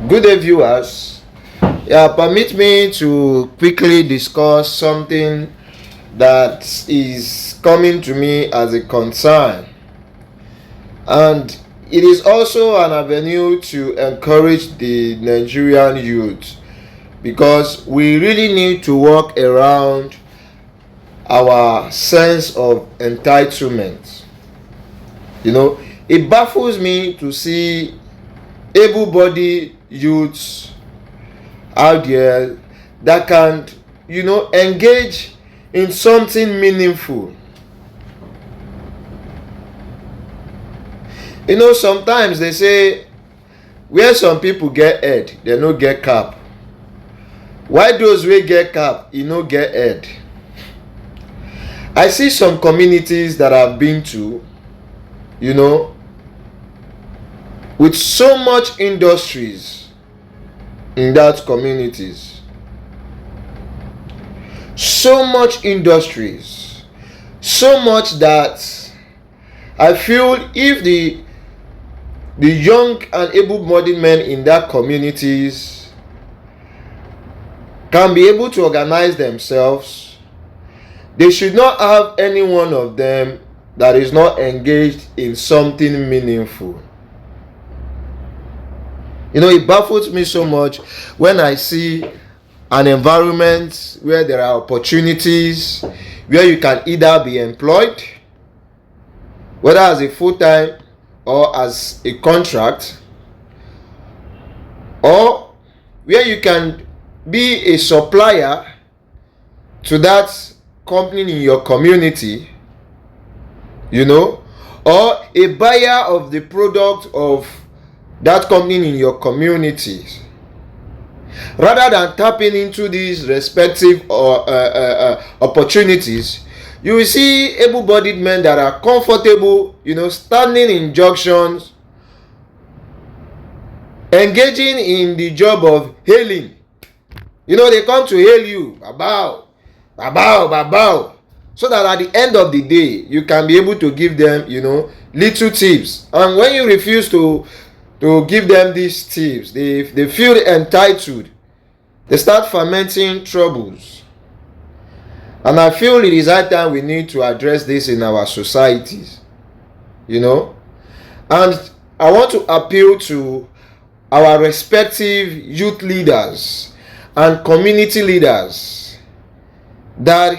Good day, viewers. Yeah, permit me to quickly discuss something that is coming to me as a concern, and it is also an avenue to encourage the Nigerian youth because we really need to work around our sense of entitlement. It baffles me to see able-bodied youths out there that can engage in something meaningful. Sometimes they say where some people get head they no get cap, while those wey get cap no get head. I see some communities that I've been to, with so much industries in that communities, so much industries, so much that I feel if the young and able-bodied men in that communities can be able to organize themselves, they should not have any one of them that is not engaged in something meaningful. It baffles me so much when I see an environment where there are opportunities, where you can either be employed, whether as a full-time or as a contract, or where you can be a supplier to that company in your community, or a buyer of the product of that company in your community. Rather than tapping into these respective opportunities, you will see able-bodied men that are comfortable, standing in junctions, engaging in the job of hailing. They come to hail you, babao, babao, babao, so that at the end of the day, you can be able to give them, little tips. And when you refuse to give them these tips, they feel entitled. They start fermenting troubles. And I feel it is high time we need to address this in our societies. And I want to appeal to our respective youth leaders and community leaders that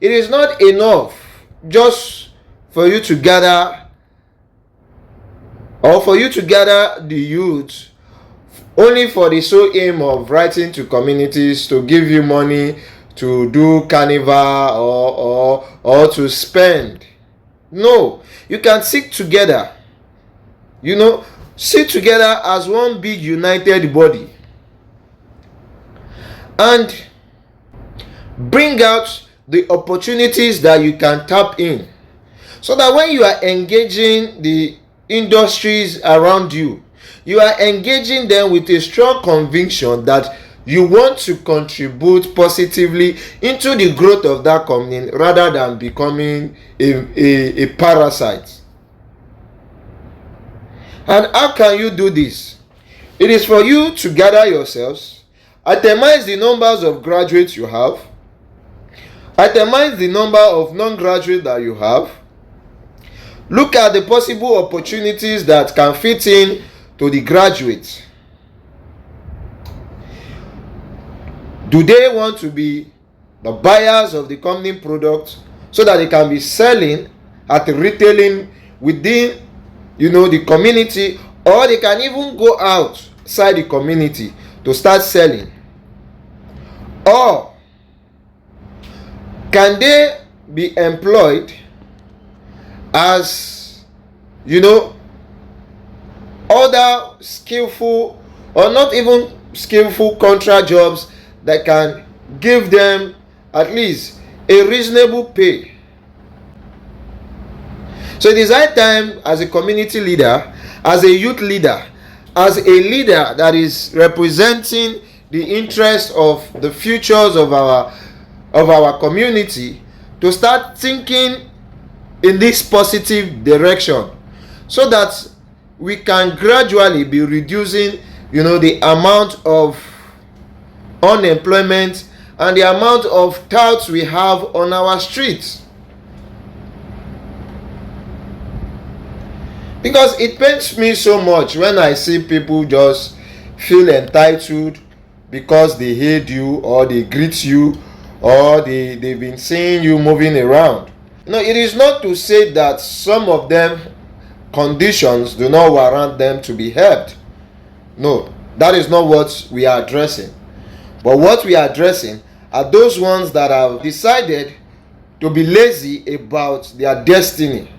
it is not enough just for you to gather the youth only for the sole aim of writing to communities to give you money to do carnival or to spend. No, you can sit together as one big united body and bring out the opportunities that you can tap in, so that when you are engaging the industries around you, you are engaging them with a strong conviction that you want to contribute positively into the growth of that company rather than becoming a parasite. And how can you do this? It is for you to gather yourselves, itemize the numbers of graduates you have, itemize the number of non-graduates that you have, look at the possible opportunities that can fit in to the graduates. Do they want to be the buyers of the company product so that they can be selling at retailing within the community, or they can even go outside the community to start selling? Or can they be employed as other skillful or not even skillful contract jobs that can give them at least a reasonable pay? So it is high time, as a community leader, as a youth leader, as a leader that is representing the interests of the futures of our community, to start thinking in this positive direction, so that we can gradually be reducing the amount of unemployment and the amount of touts we have on our streets. Because it pains me so much when I see people just feel entitled because they hate you or they greet you or they've been seeing you moving around. No, it is not to say that some of them conditions do not warrant them to be helped. No, that is not what we are addressing. But what we are addressing are those ones that have decided to be lazy about their destiny.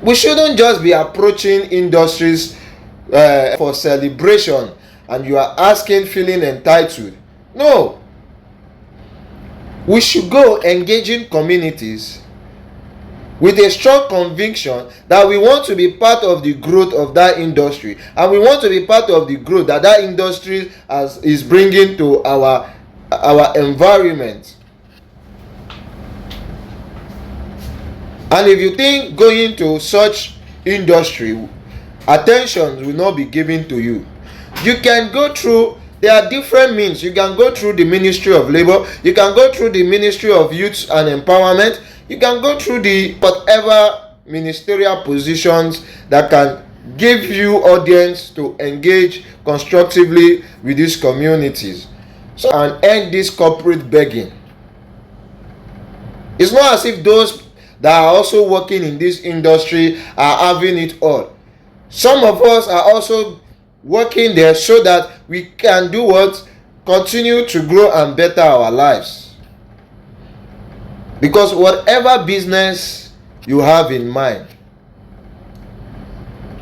We shouldn't just be approaching industries for celebration and you are asking, feeling entitled. No. We should go engaging communities with a strong conviction that we want to be part of the growth of that industry, and we want to be part of the growth that industry is bringing to our environment. And if you think going to such industry, attention will not be given to you, you can go through, there are different means. You can go through the Ministry of Labor, you can go through the Ministry of Youth and Empowerment, you can go through the whatever ministerial positions that can give you audience to engage constructively with these communities, so and end this corporate begging. It's not as if those that are also working in this industry are having it all. Some of us are also working there so that we can do what? Continue to grow and better our lives. Because whatever business you have in mind,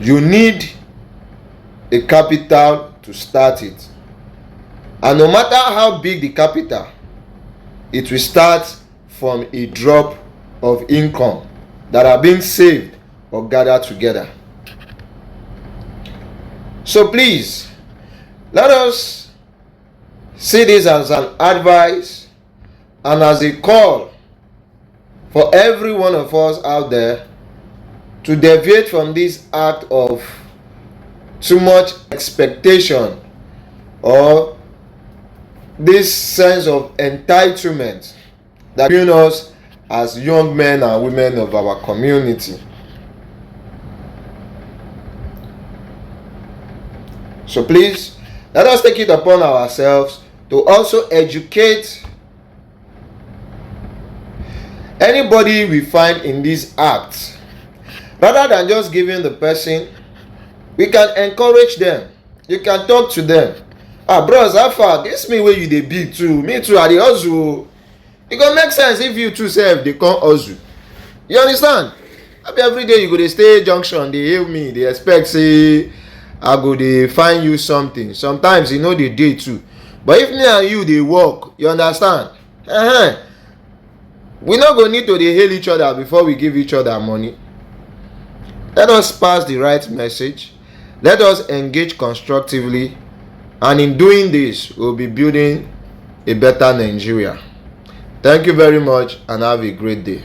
you need a capital to start it. And no matter how big the capital, it will start from a drop of income that are being saved or gathered together. So please, let us see this as an advice and as a call for every one of us out there to deviate from this act of too much expectation or this sense of entitlement that brings us as young men and women of our community. So please, let us take it upon ourselves to also educate anybody we find in this act. Rather than just giving the person, we can encourage them. You can talk to them. Bros, how far? This me where you dey be too. Me too, I dey hustle. It go make sense if you too sef dey come hustle. You understand? Every day you go dey stay junction, dey hail me, dey expect say I go dey find you something. Sometimes you know the day too. But if me and you dey work, you understand? We no go need to dey hail each other before we give each other money. Let us pass the right message. Let us engage constructively. And in doing this, we'll be building a better Nigeria. Thank you very much and have a great day.